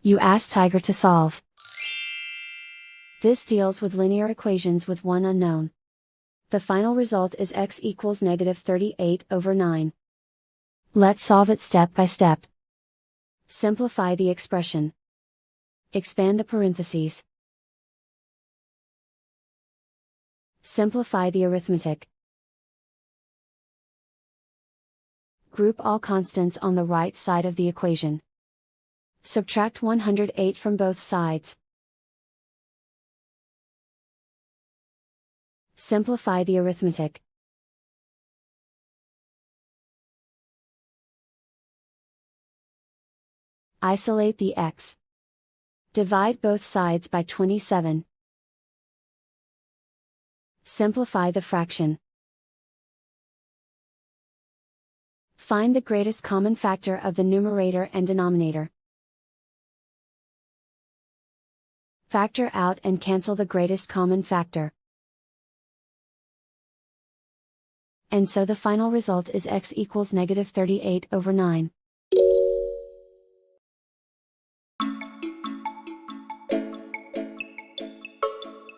You ask Tiger to solve. This deals with linear equations with one unknown. The final result is x equals -38/9. Let's solve it step by step. Simplify the expression. Expand the parentheses. Simplify the arithmetic. Group all constants on the right side of the equation. Subtract 108 from both sides. Simplify the arithmetic. Isolate the x. Divide both sides by 27. Simplify the fraction. Find the greatest common factor of the numerator and denominator. Factor out and cancel the greatest common factor. And so the final result is x equals -38/9.